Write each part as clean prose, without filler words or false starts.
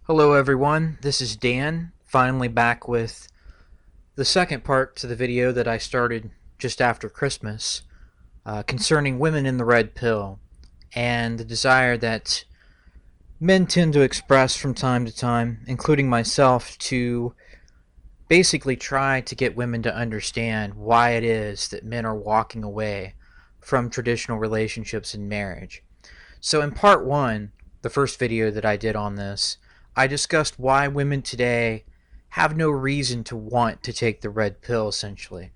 Hello everyone, this is Dan, finally back with the second part to the video that I started just after Christmas concerning women in the red pill and the desire that men tend to express from time to time, including myself, to basically try to get women to understand why it is that men are walking away from traditional relationships and marriage. So in part one, the first video that I did on this, I discussed why women today have no reason to want to take the red pill, essentially.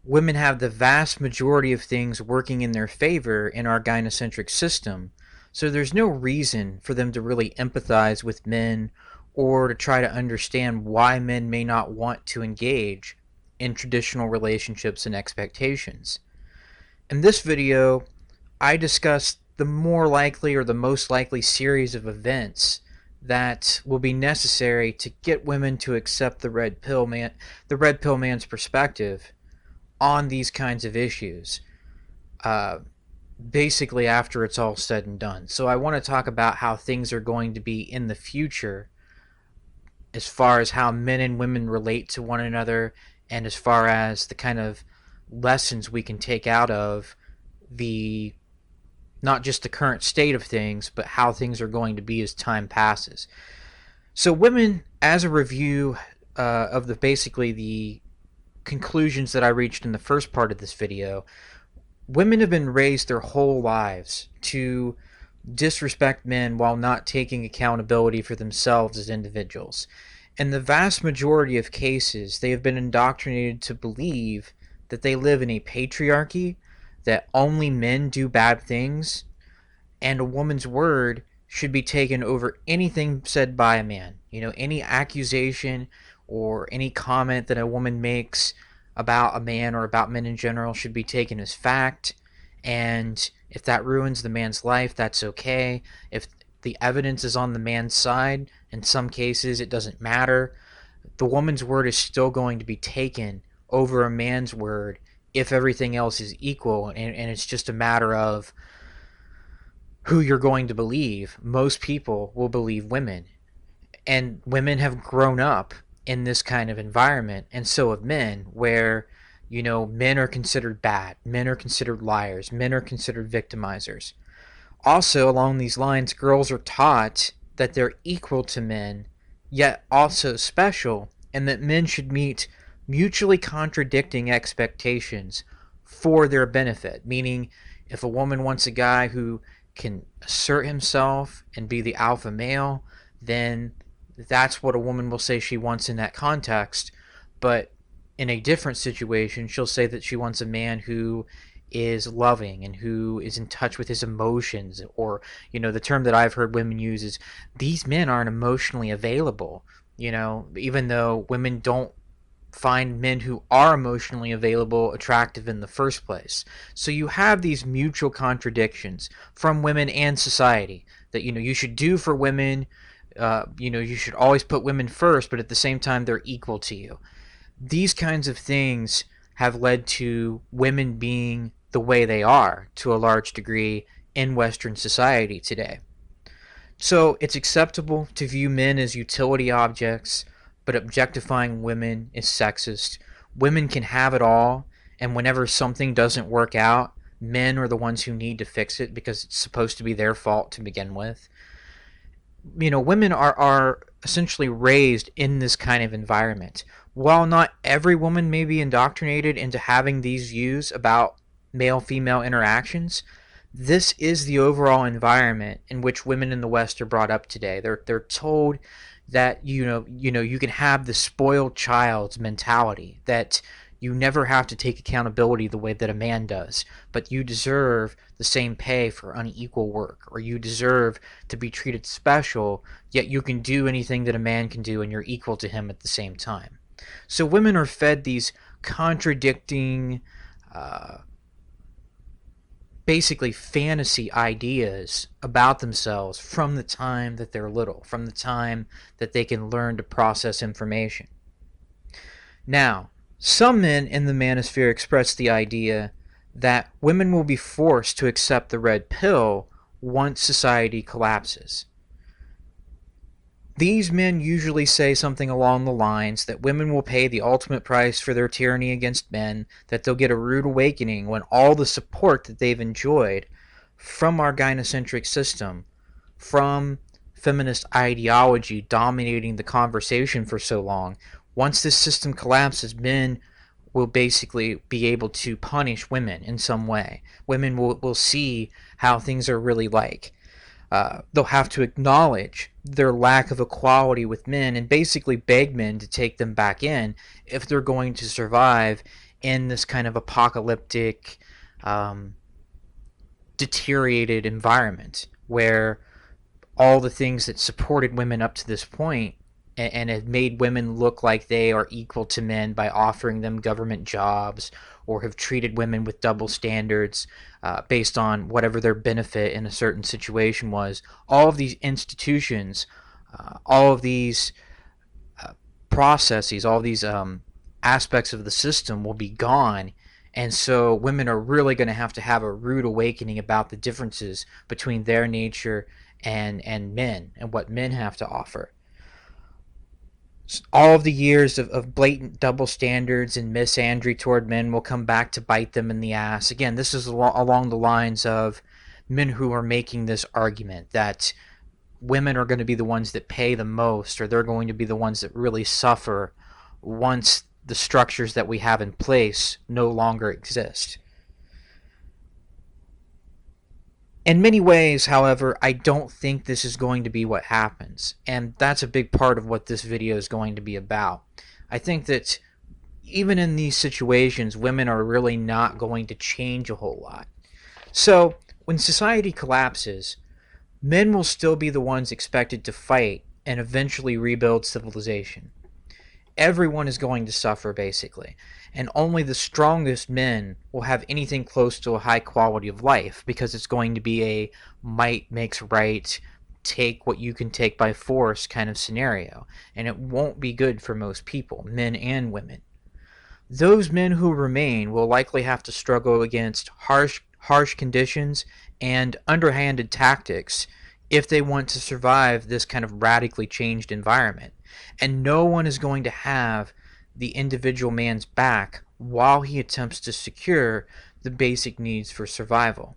Women have the vast majority of things working in their favor in our gynocentric system, so there's no reason for them to really empathize with men or to try to understand why men may not want to engage in traditional relationships and expectations. In this video, I discussed the more likely or the most likely series of events that will be necessary to get women to accept the red pill man's perspective on these kinds of issues. Uh, Basically, after it's all said and done. So I want to talk about how things are going to be in the future, as far as how men and women relate to one another, and as far as the kind of lessons we can take out of the not just the current state of things, but how things are going to be as time passes. So, women, as a review of the basically the conclusions that I reached in the first part of this video, women have been raised their whole lives to disrespect men while not taking accountability for themselves as individuals. In the vast majority of cases, they have been indoctrinated to believe that they live in a patriarchy, that only men do bad things, and a woman's word should be taken over anything said by a man. You know, any accusation or any comment that a woman makes about a man or about men in general should be taken as fact. And if that ruins the man's life, that's okay. If the evidence is on the man's side, in some cases it doesn't matter. The woman's word is still going to be taken over a man's word if everything else is equal, and it's just a matter of who you're going to believe. Most people will believe women. And women have grown up in this kind of environment, and so have men, where, you know, men are considered bad, men are considered liars, men are considered victimizers. Also, along these lines, girls are taught that they're equal to men, yet also special, and that men should meet mutually contradicting expectations for their benefit. Meaning, if a woman wants a guy who can assert himself and be the alpha male, then that's what a woman will say she wants in that context. But in a different situation, she'll say that she wants a man who is loving and who is in touch with his emotions. Or, you know, the term that I've heard women use is, these men aren't emotionally available. You know, even though women don't find men who are emotionally available attractive in the first place. So you have these mutual contradictions from women and society that, you know, you should do for women. You know, you should always put women first, but at the same time, they're equal to you. These kinds of things have led to women being the way they are to a large degree in Western society today. So it's acceptable to view men as utility objects, but objectifying women is sexist. Women can have it all, and whenever something doesn't work out, men are the ones who need to fix it because it's supposed to be their fault to begin with. You know, women are essentially raised in this kind of environment. While not every woman may be indoctrinated into having these views about male-female interactions, this is the overall environment in which women in the West are brought up today. They're told that you can have the spoiled child's mentality, that you never have to take accountability the way that a man does, but you deserve the same pay for unequal work, or you deserve to be treated special, yet you can do anything that a man can do and you're equal to him at the same time. So women are fed these contradicting, uh, basically fantasy ideas about themselves from the time that they're little, from the time that they can learn to process information. Now, some men in the manosphere express the idea that women will be forced to accept the red pill once society collapses. These men usually say something along the lines that women will pay the ultimate price for their tyranny against men, that they'll get a rude awakening when all the support that they've enjoyed from our gynocentric system, from feminist ideology dominating the conversation for so long, once this system collapses, men will basically be able to punish women in some way. Women will see how things are really like. They'll have to acknowledge their lack of equality with men and basically beg men to take them back in if they're going to survive in this kind of apocalyptic, um, deteriorated environment where all the things that supported women up to this point and have made women look like they are equal to men by offering them government jobs or have treated women with double standards based on whatever their benefit in a certain situation was. All of these institutions, all of these processes, all these aspects of the system will be gone. And so women are really going to have a rude awakening about the differences between their nature and men and what men have to offer. All of the years of blatant double standards and misandry toward men will come back to bite them in the ass. Again, this is along the lines of men who are making this argument that women are going to be the ones that pay the most, or they're going to be the ones that really suffer once the structures that we have in place no longer exist. In many ways, however, I don't think this is going to be what happens, and that's a big part of what this video is going to be about. I think that even in these situations, women are really not going to change a whole lot. So, when society collapses, men will still be the ones expected to fight and eventually rebuild civilization. Everyone is going to suffer, basically, and only the strongest men will have anything close to a high quality of life, because it's going to be a might makes right, take what you can take by force kind of scenario, and it won't be good for most people, men and women. Those men who remain will likely have to struggle against harsh conditions and underhanded tactics if they want to survive this kind of radically changed environment. And no one is going to have the individual man's back while he attempts to secure the basic needs for survival.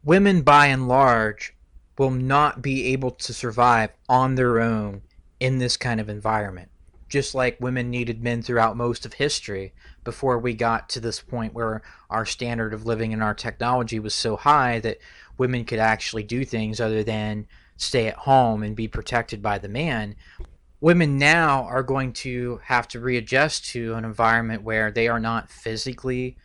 Women, by and large, will not be able to survive on their own in this kind of environment. Just like women needed men throughout most of history before we got to this point where our standard of living and our technology was so high that women could actually do things other than stay at home and be protected by the man. Women now are going to have to readjust to an environment where they are not physically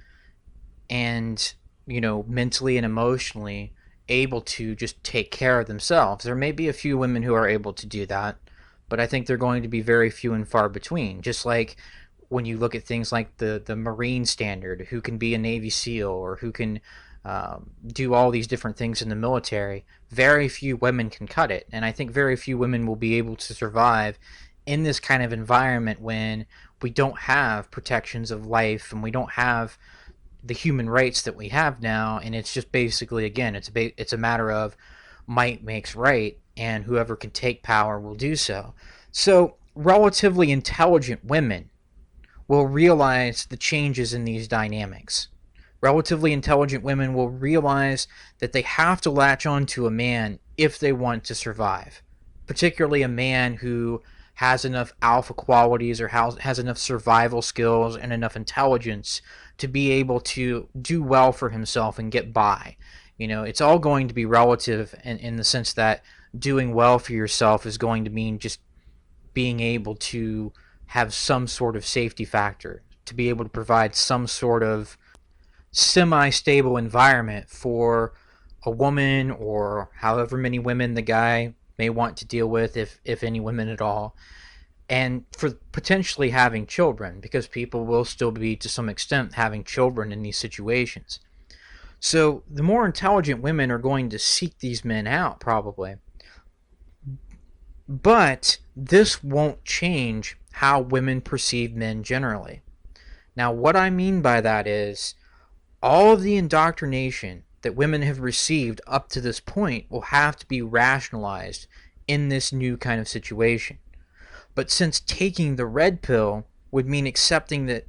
and mentally and emotionally able to just take care of themselves. There may be a few women who are able to do that, but I think they're going to be very few and far between. Just like when you look at things like the Marine standard, who can be a Navy SEAL or who can do all these different things in the military, very few women can cut it. And I think very few women will be able to survive in this kind of environment when we don't have protections of life and we don't have the human rights that we have now. And it's just basically, again, it's a matter of might makes right, and whoever can take power will do so. So relatively intelligent women will realize the changes in these dynamics. Relatively intelligent women will realize that they have to latch on to a man if they want to survive, particularly a man who has enough alpha qualities or has enough survival skills and enough intelligence to be able to do well for himself and get by. It's all going to be relative in the sense that doing well for yourself is going to mean just being able to have some sort of safety factor, to be able to provide some sort of semi-stable environment for a woman or however many women the guy may want to deal with, if any women at all, and for potentially having children, because people will still be to some extent having children in these situations. So the more intelligent women are going to seek these men out, probably. But this won't change how women perceive men generally. Now, what I mean by that is all of the indoctrination that women have received up to this point will have to be rationalized in this new kind of situation. But since taking the red pill would mean accepting that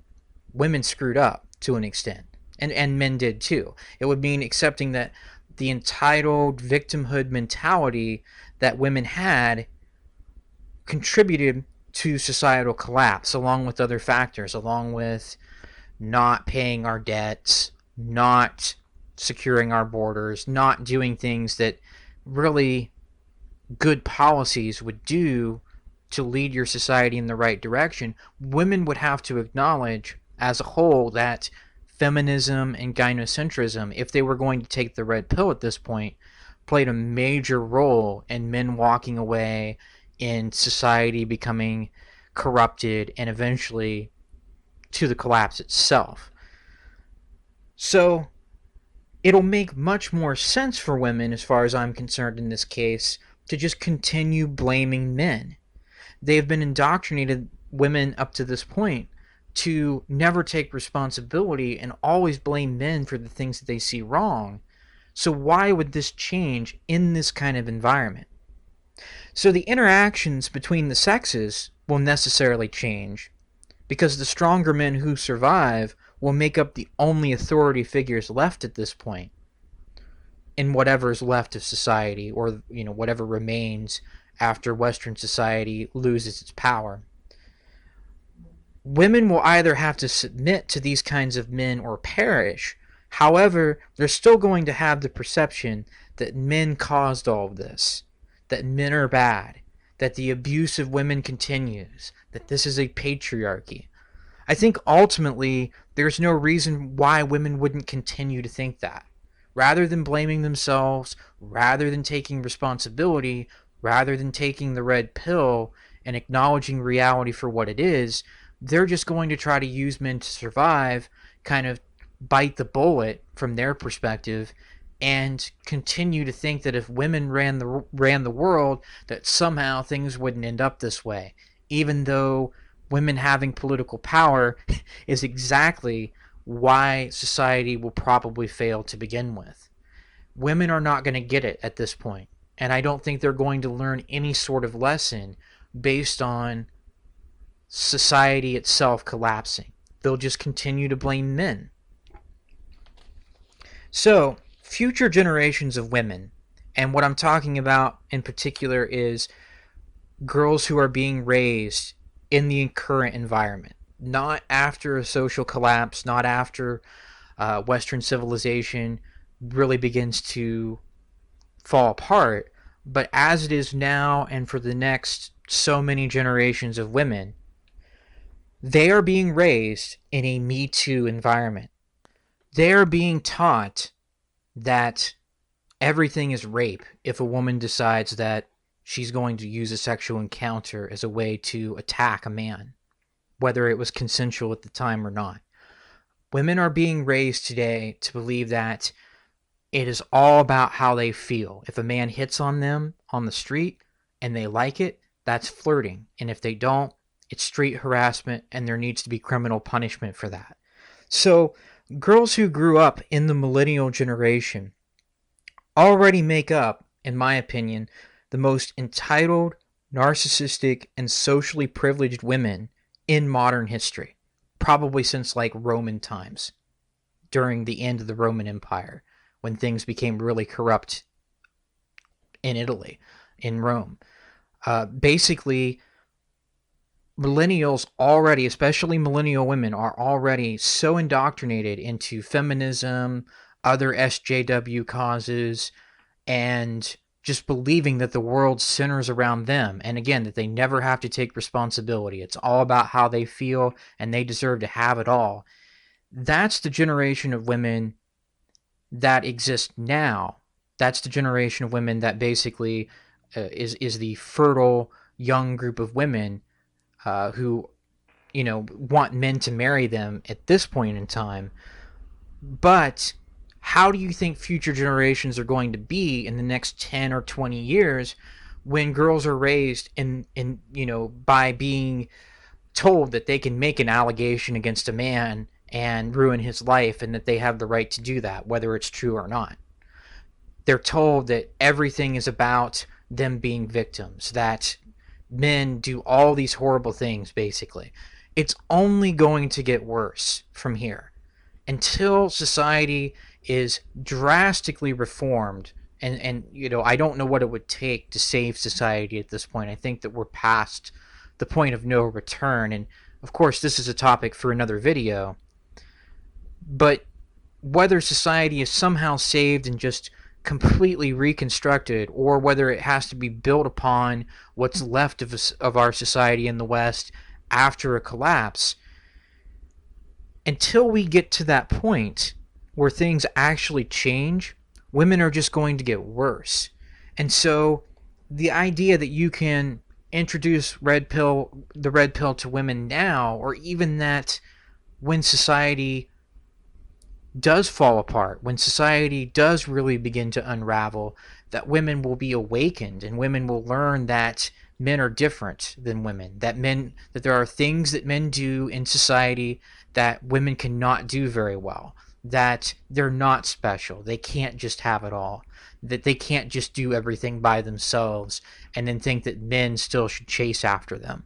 women screwed up to an extent, and men did too, it would mean accepting that the entitled victimhood mentality that women had contributed to societal collapse, along with other factors, along with not paying our debts, not securing our borders, not doing things that really good policies would do to lead your society in the right direction. Women would have to acknowledge as a whole that feminism and gynocentrism, if they were going to take the red pill at this point, played a major role in men walking away, in society becoming corrupted, and eventually to the collapse itself. So it'll make much more sense for women, as far as I'm concerned in this case, to just continue blaming men. They've been indoctrinated, women up to this point, to never take responsibility and always blame men for the things that they see wrong. So why would this change in this kind of environment? So the interactions between the sexes will necessarily change, because the stronger men who survive will make up the only authority figures left at this point in whatever's left of society, or whatever remains after Western society loses its power. Women will either have to submit to these kinds of men or perish. However, they're still going to have the perception that men caused all of this, that men are bad, that the abuse of women continues, that this is a patriarchy. I think ultimately there's no reason why women wouldn't continue to think that. Rather than blaming themselves, rather than taking responsibility, rather than taking the red pill and acknowledging reality for what it is, they're just going to try to use men to survive, kind of bite the bullet from their perspective, and continue to think that if women ran the world, that somehow things wouldn't end up this way, even though women having political power is exactly why society will probably fail to begin with. Women are not going to get it at this point, and I don't think they're going to learn any sort of lesson based on society itself collapsing. They'll just continue to blame men. So, future generations of women, and what I'm talking about in particular is girls who are being raised in the current environment, not after a social collapse, not after Western civilization really begins to fall apart, but as it is now and for the next so many generations of women, they are being raised in a Me Too environment. They are being taught that everything is rape if a woman decides that she's going to use a sexual encounter as a way to attack a man, whether it was consensual at the time or not. Women are being raised today to believe that it is all about how they feel. If a man hits on them on the street and they like it, that's flirting. And if they don't, it's street harassment, and there needs to be criminal punishment for that. So girls who grew up in the millennial generation already make up, in my opinion, the most entitled, narcissistic, and socially privileged women in modern history, probably since like Roman times, during the end of the Roman Empire, when things became really corrupt in Italy, in Rome. Basically, millennials already, especially millennial women, are already so indoctrinated into feminism, other SJW causes, and just believing that the world centers around them. And again, that they never have to take responsibility. It's all about how they feel, and they deserve to have it all. That's the generation of women that exists now. That's the generation of women that basically is the fertile young group of women who, want men to marry them at this point in time. But how do you think future generations are going to be in the next 10 or 20 years when girls are raised by being told that they can make an allegation against a man and ruin his life, and that they have the right to do that, whether it's true or not? They're told that everything is about them being victims, that men do all these horrible things, basically. It's only going to get worse from here until society is drastically reformed. And I don't know what it would take to save society at this point. I think that we're past the point of no return. And of course, this is a topic for another video. But whether society is somehow saved and just completely reconstructed, or whether it has to be built upon what's left of our society in the West after a collapse, until we get to that point where things actually change, women are just going to get worse. And so the idea that you can introduce the red pill to women now, or even that when society does fall apart, when society does really begin to unravel, that women will be awakened and women will learn that men are different than women, that there are things that men do in society that women cannot do very well, that they're not special, they can't just have it all, that they can't just do everything by themselves and then think that men still should chase after them.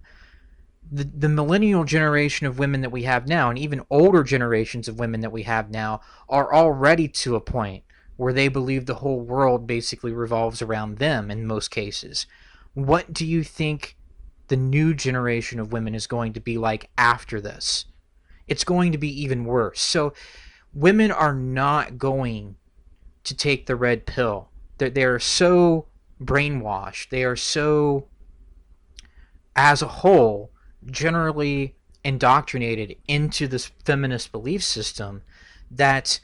The millennial generation of women that we have now, and even older generations of women that we have now, are already to a point where they believe the whole world basically revolves around them in most cases. What do you think the new generation of women is going to be like after this? It's going to be even worse. So women are not going to take the red pill. They're so brainwashed. They are so, as a whole, generally indoctrinated into this feminist belief system that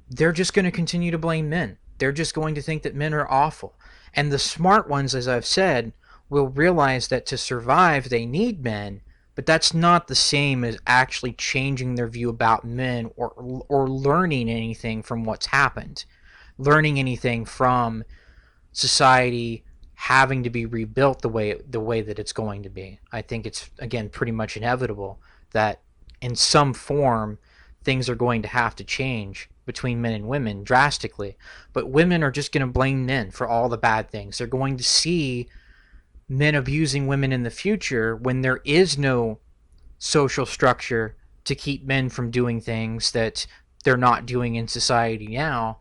they're just going to continue to blame men. They're just going to think that men are awful. And the smart ones, as I've said, will realize that to survive they need men, but that's not the same as actually changing their view about men, or learning anything from what's happened. Learning anything from society having to be rebuilt the way that it's going to be. I think it's, again, pretty much inevitable that in some form things are going to have to change between men and women drastically. But women are just going to blame men for all the bad things. They're going to see men abusing women in the future when there is no social structure to keep men from doing things that they're not doing in society now.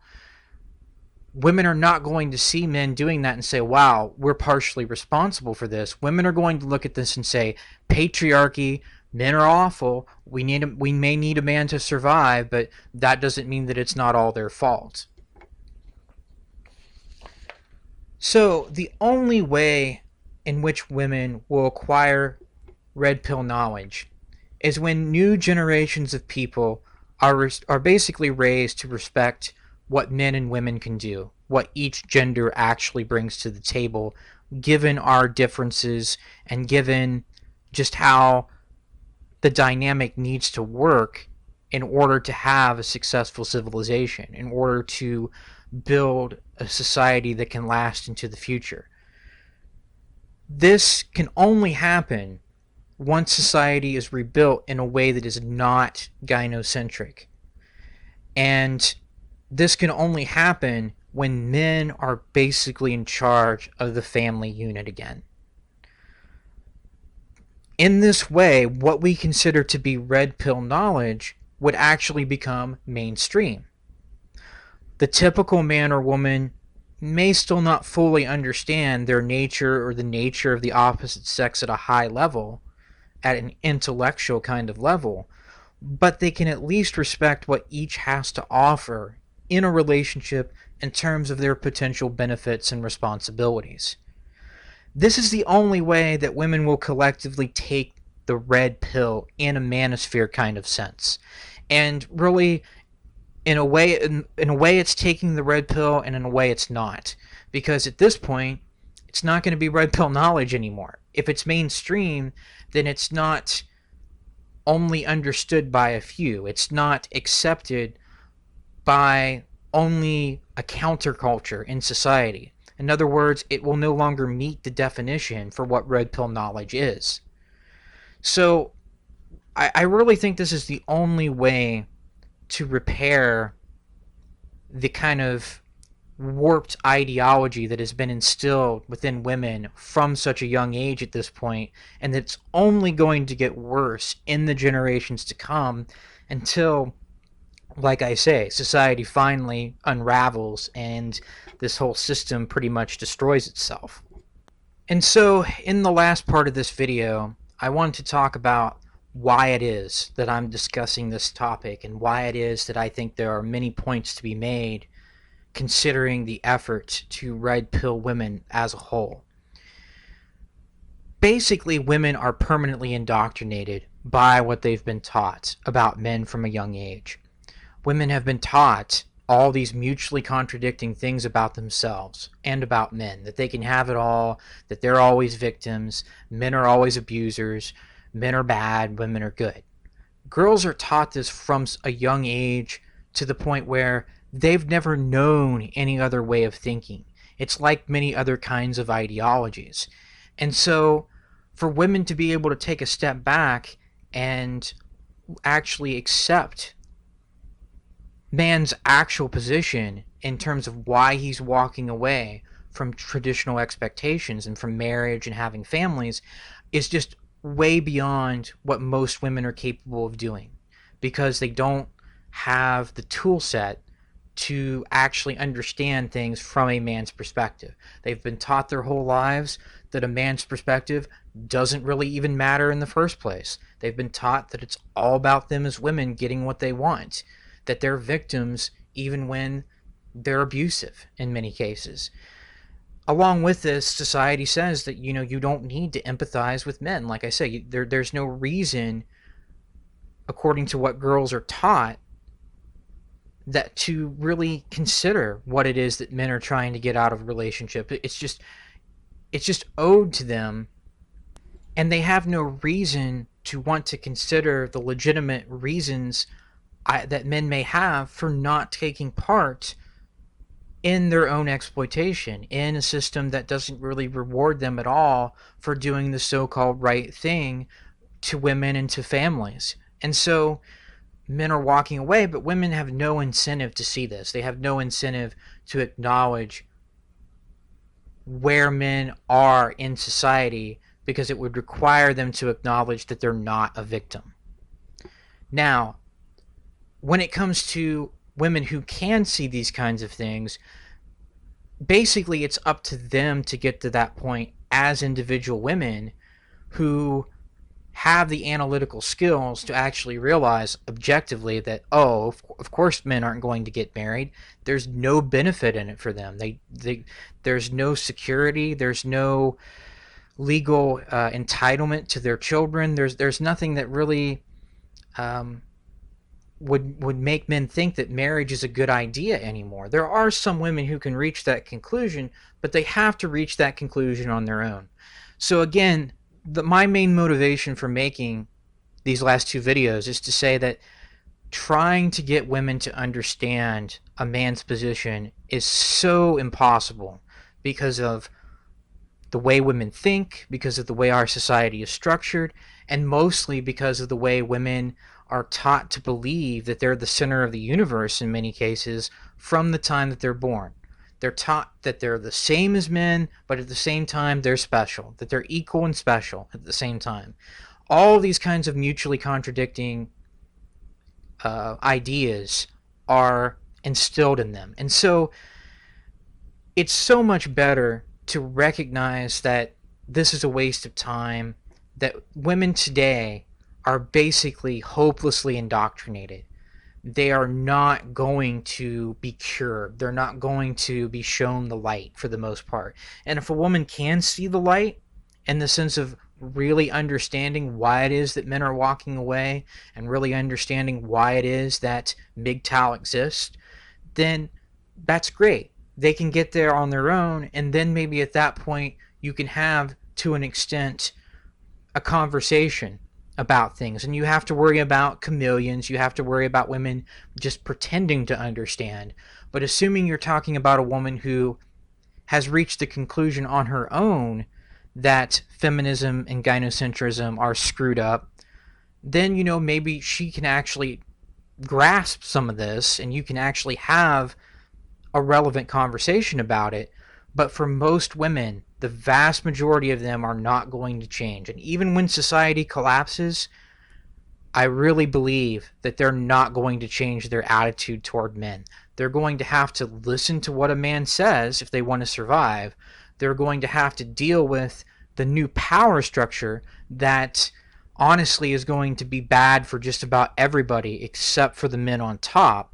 Women are not going to see men doing that and say, wow, we're partially responsible for this. Women are going to look at this and say, patriarchy, men are awful, we may need a man to survive, but that doesn't mean that it's not all their fault. So the only way in which women will acquire red pill knowledge is when new generations of people are basically raised to respect what men and women can do, what each gender actually brings to the table, given our differences and given just how the dynamic needs to work in order to have a successful civilization, in order to build a society that can last into the future. This can only happen once society is rebuilt in a way that is not gynocentric. And this can only happen when men are basically in charge of the family unit again. In this way, what we consider to be red pill knowledge would actually become mainstream. The typical man or woman may still not fully understand their nature or the nature of the opposite sex at a high level, at an intellectual kind of level, but they can at least respect what each has to offer in a relationship in terms of their potential benefits and responsibilities. This is the only way that women will collectively take the red pill in a manosphere kind of sense. And really, in a way it's taking the red pill, and in a way it's not. Because at this point, it's not going to be red pill knowledge anymore. If it's mainstream, then it's not only understood by a few. It's not accepted by only a counterculture in society. In other words, it will no longer meet the definition for what red pill knowledge is. So I really think this is the only way to repair the kind of warped ideology that has been instilled within women from such a young age at this point, and it's only going to get worse in the generations to come until, like I say, society finally unravels and this whole system pretty much destroys itself. And so, in the last part of this video, I want to talk about why it is that I'm discussing this topic and why it is that I think there are many points to be made considering the effort to red pill women as a whole. Basically, women are permanently indoctrinated by what they've been taught about men from a young age. Women have been taught all these mutually contradicting things about themselves and about men, that they can have it all, that they're always victims, men are always abusers, men are bad, women are good. Girls are taught this from a young age to the point where they've never known any other way of thinking. It's like many other kinds of ideologies. And so, for women to be able to take a step back and actually accept man's actual position in terms of why he's walking away from traditional expectations and from marriage and having families is just way beyond what most women are capable of doing, because they don't have the tool set to actually understand things from a man's perspective. They've been taught their whole lives that a man's perspective doesn't really even matter in the first place. They've been taught that it's all about them as women getting what they want, that they're victims even when they're abusive in many cases. Along with this, society says that you don't need to empathize with men. Like I say, there's no reason, according to what girls are taught, that to really consider what it is that men are trying to get out of a relationship. It's just owed to them, and they have no reason to want to consider the legitimate reasons that men may have for not taking part in their own exploitation, in a system that doesn't really reward them at all for doing the so-called right thing to women and to families. And so men are walking away, but women have no incentive to see this. They have no incentive to acknowledge where men are in society, because it would require them to acknowledge that they're not a victim. Now, when it comes to women who can see these kinds of things, basically it's up to them to get to that point as individual women who have the analytical skills to actually realize objectively that, oh, of course men aren't going to get married. There's no benefit in it for them. There's no security. There's no legal entitlement to their children. There's nothing that really would make men think that marriage is a good idea anymore. There are some women who can reach that conclusion, but they have to reach that conclusion on their own. So again, my main motivation for making these last two videos is to say that trying to get women to understand a man's position is so impossible because of the way women think, because of the way our society is structured, and mostly because of the way women are taught to believe that they're the center of the universe in many cases from the time that they're born. They're taught that they're the same as men, but at the same time they're special, that they're equal and special at the same time. All these kinds of mutually contradicting ideas are instilled in them. And so it's so much better to recognize that this is a waste of time, that women today are basically hopelessly indoctrinated. They are not going to be cured. They're not going to be shown the light for the most part. And if a woman can see the light in the sense of really understanding why it is that men are walking away and really understanding why it is that MGTOW exists, then that's great. They can get there on their own, and then maybe at that point you can have, to an extent, a conversation about things. And you have to worry about chameleons. You have to worry about women just pretending to understand. But assuming you're talking about a woman who has reached the conclusion on her own that feminism and gynocentrism are screwed up, then, maybe she can actually grasp some of this, and you can actually have a relevant conversation about it. But for most women, the vast majority of them are not going to change. And even when society collapses, I really believe that they're not going to change their attitude toward men. They're going to have to listen to what a man says if they want to survive. They're going to have to deal with the new power structure that honestly is going to be bad for just about everybody except for the men on top.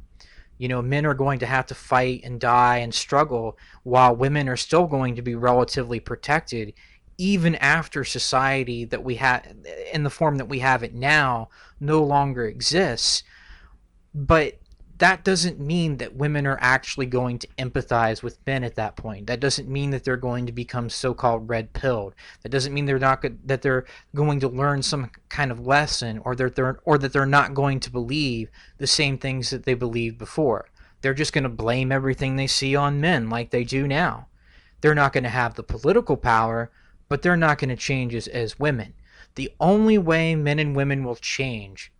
You know, men are going to have to fight and die and struggle while women are still going to be relatively protected even after society that we have in the form that we have it now no longer exists. But that doesn't mean that women are actually going to empathize with men at that point. That doesn't mean that they're going to become so-called red-pilled. That doesn't mean that they're going to learn some kind of lesson, or that they're not going to believe the same things that they believed before. They're just going to blame everything they see on men like they do now. They're not going to have the political power, but they're not going to change as women. The only way men and women will change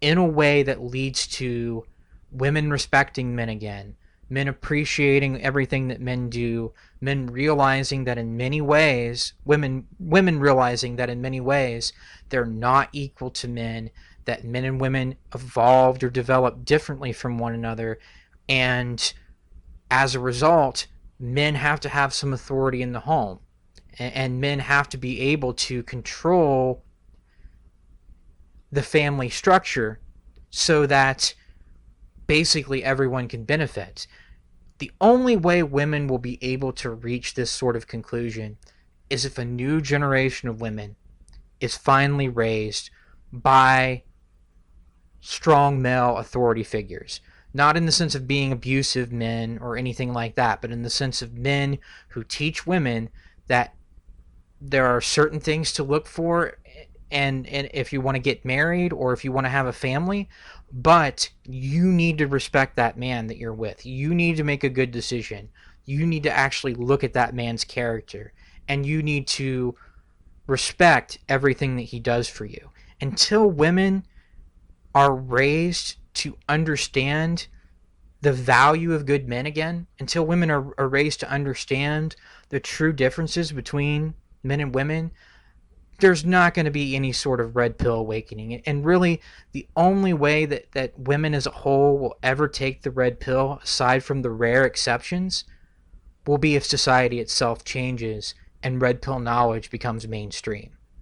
in a way that leads to women respecting men again, men appreciating everything that men do, men realizing that in many ways, women realizing that in many ways they're not equal to men, that men and women evolved or developed differently from one another, and as a result, men have to have some authority in the home, and men have to be able to control the family structure so that basically everyone can benefit. The only way women will be able to reach this sort of conclusion is if a new generation of women is finally raised by strong male authority figures. Not in the sense of being abusive men or anything like that, but in the sense of men who teach women that there are certain things to look for, and if you want to get married or if you want to have a family, but you need to respect that man that you're with. You need to make a good decision. You need to actually look at that man's character, and you need to respect everything that he does for you. Until women are raised to understand the value of good men again, until women are raised to understand the true differences between men and women, there's not going to be any sort of red pill awakening. And really, the only way that women as a whole will ever take the red pill, aside from the rare exceptions, will be if society itself changes and red pill knowledge becomes mainstream.